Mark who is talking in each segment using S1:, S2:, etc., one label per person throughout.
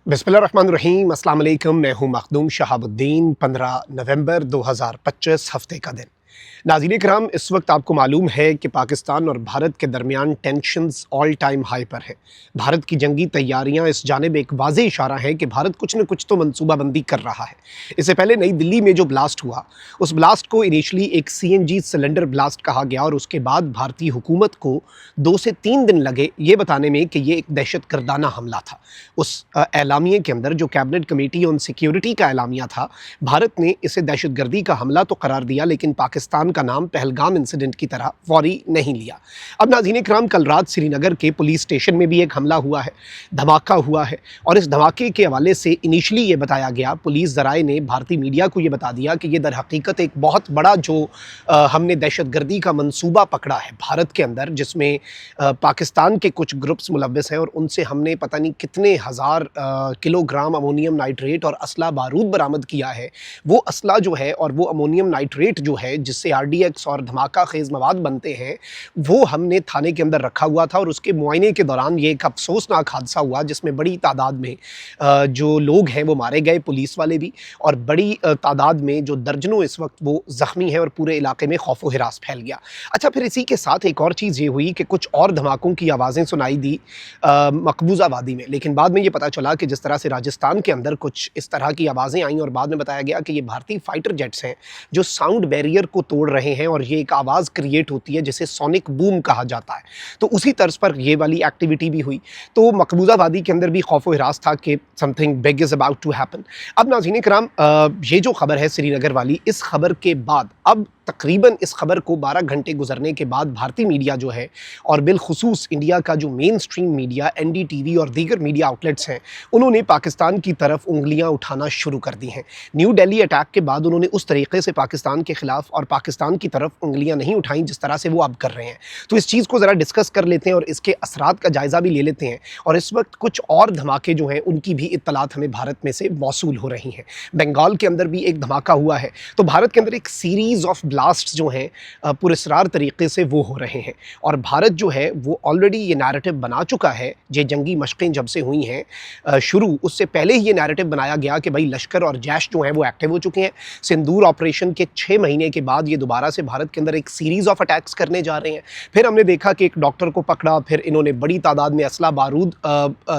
S1: बिस्मिल्लाहिर्रहमानिर्रहीम, अस्सलाम वालेकुम। मैं हूँ मखदूम शहाबुद्दीन। 15 नवंबर 2025 हफ्ते का दिन। नाज़रीन इकराम, इस वक्त आपको मालूम है कि पाकिस्तान और भारत के दरमियान टेंशन्स ऑल टाइम हाई पर है। भारत की जंगी तैयारियां इस जानिब एक वाज़ेह इशारा है कि भारत कुछ न कुछ तो मनसूबाबंदी कर रहा है। इससे पहले नई दिल्ली में जो ब्लास्ट हुआ, उस ब्लास्ट को इनिशली एक CNG सिलेंडर ब्लास्ट कहा गया और उसके बाद भारतीय हुकूमत को 2 से 3 दिन लगे ये बताने में कि ये एक दहशत गर्दाना हमला था। उस एलामिये के अंदर जो कैबिनेट कमेटी ऑन सिक्योरिटी का एलामिया था, भारत ने इसे दहशतगर्दी का हमला तो करार दिया, लेकिन पाकिस्तान का नाम पहलगाम इंसिडेंट की तरह फौरी नहीं लिया। अब नाज़रीन इकराम, कल रात श्रीनगर के पुलिस स्टेशन में भी एक हमला हुआ है, धमाका हुआ है, और इस धमाके के हवाले से इनिशली ये बताया गया, पुलिस ज़राए ने भारतीय मीडिया को ये बता दिया कि ये दर हकीकत एक बहुत बड़ा जो हमने दहशतगर्दी का मंसूबा पकड़ा है भारत के अंदर, जिसमें पाकिस्तान के कुछ ग्रुप्स मुलव्वस हैं और उनसे हमने पता नहीं कितने हज़ार किलोग्राम अमोनियम नाइट्रेट और असला बारूद बरामद किया है। वो असला जो है और वो अमोनियम नाइट्रेट जो है, जिससे RDX और धमाका खेज़ मवाद बनते हैं, वो हमने थाने के अंदर रखा हुआ था। और उसके मुआयने के दौरान ये एक अफसोसनाक हादसा हुआ जिसमें बड़ी तादाद में जो लोग हैं वो मारे गए, पुलिस वाले भी, और बड़ी तादाद में जो दर्जनों इस वक्त वो ज़ख्मी हैं और पूरे इलाके में खौफ व हिरास फैल गया। अच्छा, फिर इसी के साथ एक और चीज़ ये हुई कि कुछ और धमाकों की आवाज़ें सुनाई दी मकबूजा वादी में, लेकिन बाद में ये पता चला कि जिस तरह से राजस्थान के अंदर कुछ इस तरह की आवाज़ें आईं और बाद में बताया गया कि ये भारतीय फाइटर जेट्स हैं जो साउंड बैरियर को तोड़ रहे हैं और ये एक आवाज़ क्रिएट होती है जिसे सोनिक बूम कहा जाता है। तो उसी तर्ज पर ये वाली एक्टिविटी भी हुई। तो मकबूजा वादी के अंदर भी खौफ व हिरास था कि something big is about to happen. अब नाज़रीन किराम, ये जो खबर है श्रीनगर वाली, इस खबर के बाद अब तकरीबन इस खबर को 12 घंटे गुजरने के बाद भारतीय मीडिया जो है, और बिलखुसूस इंडिया का जो मेन स्ट्रीम मीडिया NDTV और दीगर मीडिया आउटलेट्स हैं, उन्होंने पाकिस्तान की तरफ उंगलियां उठाना शुरू कर दी हैं। न्यू दिल्ली अटैक के बाद उन्होंने उस तरीके से पाकिस्तान के खिलाफ और पाकिस्तान की तरफ उंगलियां नहीं उठाई जिस तरह से वो अब कर रहे हैं। तो इस चीज़ को ज़रा डिस्कस कर लेते हैं और इसके असरात का जायज़ा भी ले लेते हैं। और इस वक्त कुछ और धमाके जो हैं उनकी भी इत्तलात हमें भारत में से मौसूल हो रही हैं। बंगाल के अंदर भी एक धमाका हुआ है। तो भारत के अंदर एक सीरीज़ ऑफ ब्लास्ट्स जो हैं पुरस्रार तरीके से वो हो रहे हैं, और भारत जो है वो ऑलरेडी ये नैरेटिव बना चुका है। ये जंगी मशक़ें जब से हुई हैं शुरू, उससे पहले ही ये नैरेटिव बनाया गया कि भाई लश्कर और जैश जो हैं वो एक्टिव हो चुके हैं। सिंदूर ऑपरेशन के 6 महीने के बाद ये दोबारा से भारत के अंदर एक सीरीज़ ऑफ अटैक्स करने जा रहे हैं। फिर हमने देखा कि एक डॉक्टर को पकड़ा, फिर इन्होंने बड़ी तादाद में असला बारूद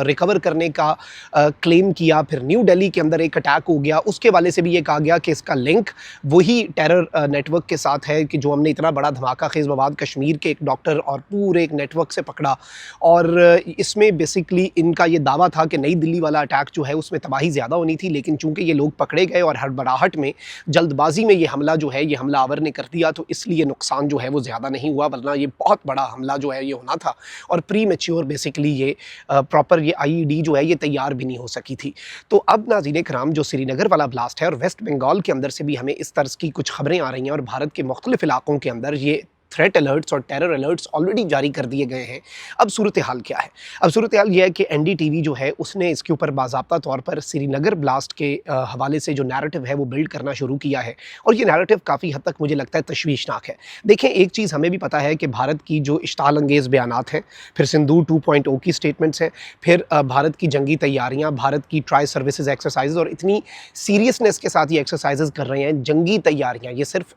S1: रिकवर करने का क्लेम किया। फिर न्यू दिल्ली के अंदर एक अटैक हो गया, उसके वाले से भी ये कहा गया कि इसका लिंक वही टेरर नेटवर्क के साथ है कि जो हमने इतना बड़ा धमाका खेज़ मवाद कश्मीर के एक डॉक्टर और पूरे एक नेटवर्क से पकड़ा। और इसमें बेसिकली इनका ये दावा था कि नई दिल्ली वाला अटैक जो है उसमें तबाही ज़्यादा होनी थी, लेकिन चूंकि ये लोग पकड़े गए और हड़बड़ाहट में, जल्दबाजी में ये हमला जो है ये हमलावर ने कर दिया, तो इसलिए नुकसान जो है वो ज़्यादा नहीं हुआ, वरना ये बहुत बड़ा हमला जो है ये होना था। और प्री मैच्योर बेसिकली ये प्रॉपर ये IED जो है ये तैयार भी नहीं हो सकी थी। तो अब नाज़रीन किराम, जो श्रीनगर वाला ब्लास्ट है और वेस्ट बंगाल के अंदर से भी हमें इस तर्ज की कुछ खबरें आ रही हैं और भारत के मुख्तलिफ इलाकों के अंदर ये थ्रेट अलर्ट्स और टेरर अलर्ट्स ऑलरेडी जारी कर दिए गए हैं। अब सूरत हाल क्या है? अब सूरत हाल यह है कि NDTV जो है उसने इसके ऊपर बाज़ाब्ता तौर पर श्रीनगर ब्लास्ट के हवाले से जो नैरेटिव है वो बिल्ड करना शुरू किया है, और ये नैरेटिव काफ़ी हद तक मुझे लगता है तशवीशनाक है। देखें, एक चीज़ हमें भी पता है कि भारत की जो इश्ताल अंगेज़ बयानात हैं, फिर सिंदूर 2.0 की स्टेटमेंट्स हैं, फिर भारत की जंगी तैयारियाँ, भारत की ट्राई सर्विसेज एक्सरसाइज, और इतनी सीरियसनेस के साथ ये एक्सरसाइजेज कर रहे हैं। जंगी तैयारियाँ ये सिर्फ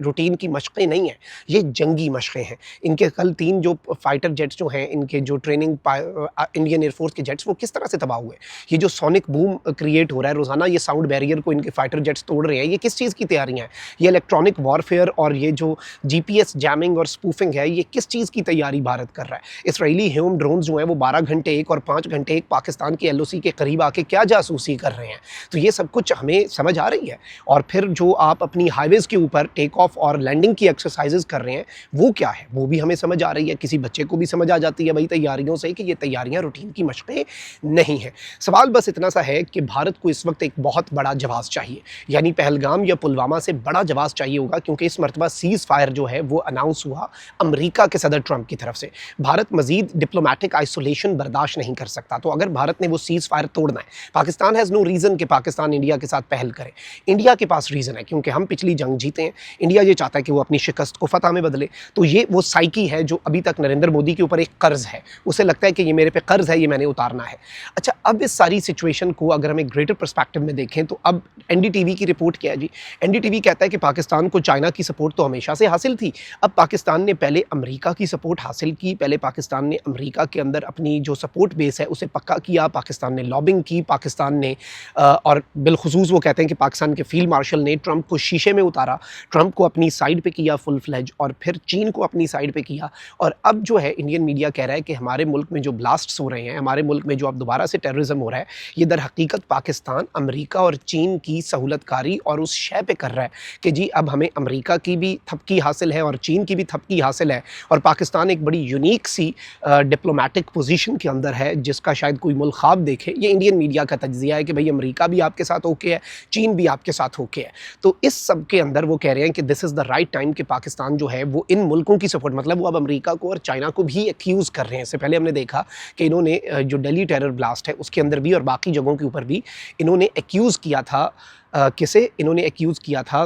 S1: रूटीन की मशक़ें नहीं हैं, ये जंगी मशक़ें हैं। इनके कल 3 जो फाइटर जेट्स जो हैं, इनके जो ट्रेनिंग इंडियन एयरफोर्स के जेट्स वो किस तरह से तबाह हुए। ये जो सोनिक बूम क्रिएट हो रहा है रोज़ाना, ये साउंड बैरियर को इनके फाइटर जेट्स तोड़ रहे हैं, ये किस चीज़ की तैयारियाँ हैं? ये इलेक्ट्रॉनिक वॉरफेयर और ये जो GPS जैमिंग और स्पूफिंग है, ये किस चीज़ की तैयारी भारत कर रहा है? इसराइली ह्यूम ड्रोन्स जो हैं वो 12 घंटे एक और 5 घंटे एक पाकिस्तान की LOC के करीब आके क्या जासूसी कर रहे हैं? तो ये सब कुछ हमें समझ आ रही है। और फिर जो आप अपनी हाईवेज़ के ऊपर टेक ऑफ और लैंडिंग की एक्सरसाइजेज कर रहे हैं, वो क्या है? वो भी हमें समझ आ रही है। किसी बच्चे को भी समझ आ जाती है भाई तैयारियों से कि ये तैयारियां रूटीन की मशक़ें नहीं है। सवाल बस इतना सा है कि भारत को इस वक्त एक बहुत बड़ा जवाब चाहिए, यानी पहलगाम या पुलवामा से बड़ा जवाब चाहिए होगा, क्योंकि इस मरतबा सीज़ फायर जो है वो अनाउंस हुआ अमरीका के सदर ट्रंप की तरफ से। भारत मजीद डिप्लोमेटिक आइसोलेशन बर्दाश्त नहीं कर सकता। तो अगर भारत ने वो सीज़ फायर तोड़ना है, पाकिस्तान हैज़ नो रीज़न कि पाकिस्तान इंडिया के साथ पहल करे। इंडिया के पास रीज़न है, क्योंकि हम पिछली जंग जीते हैं। इंडिया ये चाहता है कि वो अपनी शिकस्त को तरफता में बदले। तो ये वो साइकी है जो अभी तक नरेंद्र मोदी के ऊपर एक कर्ज है, उसे लगता है कि ये मेरे पे कर्ज है, ये मैंने उतारना है। अच्छा, अब इस सारी सिचुएशन को अगर हम एक ग्रेटर पर्सपेक्टिव में देखें तो अब एनडीटीवी की रिपोर्ट क्या है जी? एनडीटीवी कहता है कि पाकिस्तान को चाइना की सपोर्ट तो हमेशा से हासिल थी, अब पाकिस्तान ने पहले अमेरिका की सपोर्ट हासिल की, पहले पाकिस्तान ने अमेरिका के अंदर अपनी जो सपोर्ट बेस है उसे पक्का किया, पाकिस्तान ने लॉबिंग की, पाकिस्तान ने और बिलखुसूस वो कहते हैं कि पाकिस्तान के फील्ड मार्शल ने ट्रंप को शीशे में उतारा, ट्रंप को अपनी साइड पे किया फुल फ्लेज, और फिर चीन को अपनी साइड पे किया। और अब जो है इंडियन मीडिया कह रहा है कि हमारे मुल्क में जो ब्लास्ट्स हो रहे हैं, हमारे मुल्क में जो अब दोबारा से टेररिज्म हो रहा है, ये दर हकीकत पाकिस्तान, अमेरिका और चीन की सहूलतकारी और उस शय पे कर रहा है कि जी अब हमें अमेरिका की भी थपकी हासिल है और चीन की भी थपकी हासिल है, और पाकिस्तान एक बड़ी यूनिक सी डिप्लोमेटिक पोजीशन के अंदर है जिसका शायद कोई मुल्क ख्वाब देखे। ये इंडियन मीडिया का तज्जिया है कि भाई अमेरिका भी आपके साथ ओके है, चीन भी आपके साथ ओके है। तो इस सब के अंदर वो कह रहे हैं कि this is the right time कि पाकिस्तान जो है वो इन मुल्कों की सपोर्ट, मतलब वो अब अमेरिका को और चाइना को भी एक्यूज़ कर रहे हैं। इससे पहले हमने देखा कि इन्होंने जो दिल्ली टेरर ब्लास्ट है उसके अंदर भी और बाकी जगहों के ऊपर भी इन्होंने एक्यूज़ किया था किसे इन्होंने एक्यूज़ किया था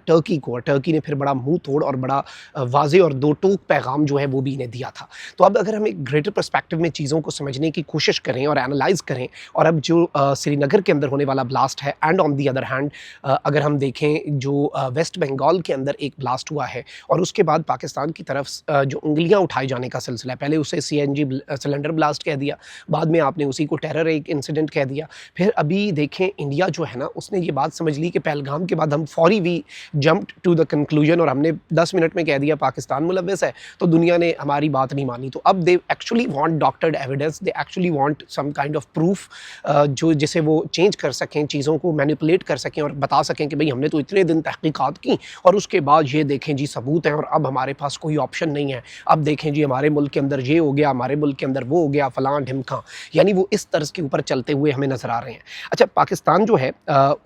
S1: टर्की को, और टर्की ने फिर बड़ा मुंह तोड़ और बड़ा वाज़े और दो टूक पैगाम जो है वो भी इन्हें दिया था। तो अब अगर हम एक ग्रेटर पर्सपेक्टिव में चीज़ों को समझने की कोशिश करें और एनालाइज़ करें, और अब जो श्रीनगर के अंदर होने वाला ब्लास्ट है, and on the other hand अगर हम देखें जो वेस्ट बंगाल के अंदर एक ब्लास्ट हुआ है और उसके बाद पाकिस्तान की तरफ जो उंगलियां उठाए जाने का सिलसिला है, पहले उसे सीएनजी सिलेंडर ब्लास्ट कह दिया, बाद में आपने उसी को टेरर एक इंसिडेंट कह दिया, फिर अभी देखें इंडिया जो है ना उसने ये बात समझ ली कि पहलगाम के बाद हम फौरी we jumped to the conclusion और हमने 10 मिनट में कह दिया पाकिस्तान मुलव्वस है, तो दुनिया ने हमारी बात नहीं मानी। तो अब they actually want doctored evidence, they actually want some kind of proof जो जिसे वो चेंज कर सकें, चीज़ों को मैनिपुलेट कर सकें और बता सकें कि भाई हमने तो इतने दिन तहकीकात की और उसके बाद ये देखें जी सबूत हैं और अब हमारे पास कोई ऑप्शन नहीं है, अब देखें जी हमारे मुल्क के अंदर ये हो गया, हमारे मुल्क के अंदर वो हो गया, फलां ढिमका, यानी वो इस तर्ज के ऊपर चलते हुए हमें नजर आ रहे हैं। अच्छा, पाकिस्तान जो है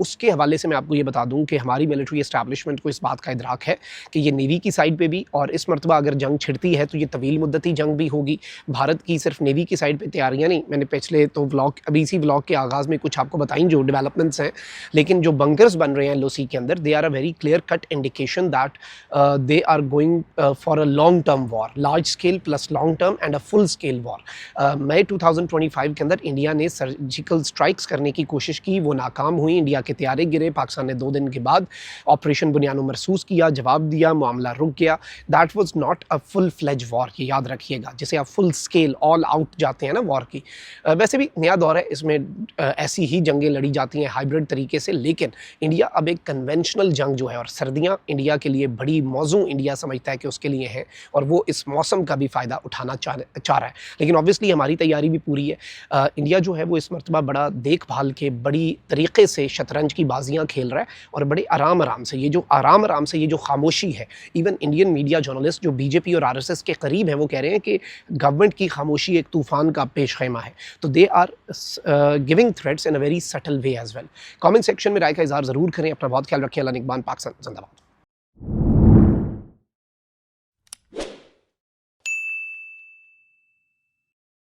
S1: उसके हवाले से मैं आपको ये बता दूं कि हमारी मिलिट्री एस्टैब्लिशमेंट को इस बात का इदराक है कि ये नेवी की साइड पे भी, और इस मरतबा अगर जंग छिड़ती है तो ये तवील मुद्दती जंग भी होगी। भारत की सिर्फ नेवी की साइड पे तैयारियां नहीं, मैंने पिछले तो व्लॉग अभी इसी व्लॉग के आगाज़ में कुछ आपको बताई जो डेवलपमेंट्स हैं, लेकिन जो बंकर्स बन रहे हैं एलओसी के अंदर, they are a very clear cut indication that they are going for a long term war, large scale plus long term and a full scale war. मई 2025 के अंदर इंडिया ने सर्जिकल स्ट्राइक्स करने की कोशिश की, वो नाकाम हुई, इंडिया के तैयारे गिरे, पाकिस्तान ने 2 दिन के बाद ऑपरेशन बुनियानो मरसूस किया, जवाब दिया, मामला रुक गया। That was not a full fledge war, ये याद रखिएगा, जिसे आप फुल स्केल ऑल आउट जाते हैं ना वॉर की। वैसे भी नया दौर है, इसमें ऐसी ही जंगें लड़ी जाती हैं हाइब्रिड तरीके से, लेकिन इंडिया अब एक कन्वेंशनल जंग जो है, और सर्दियाँ इंडिया के लिए बड़ी मौजू इंडिया समझता है कि उसके लिए है, और वो इस मौसम का भी फ़ायदा उठाना चाह रहा है। लेकिन ऑब्वियसली हमारी तैयारी भी पूरी है। इंडिया जो है वो इस मरतबा बड़ा देखभाल के बड़ी तरीके से शतरंज की बाजियाँ खेल रहा है, और बड़े आराम से ये जो खामोशी है, इवन इंडियन मीडिया जर्नलिस्ट जो बीजेपी और आरएसएस के करीब हैं वो कह रहे हैं कि गवर्नमेंट की खामोशी एक तूफान का पेश खैमा है। तो they are giving threats in a very subtle way as well. Comment section में राय का इजहार ज़रूर करें। अपना बहुत ख्याल रखें। अल्लाह निगहबान। पाकिस्तान जिंदाबाद।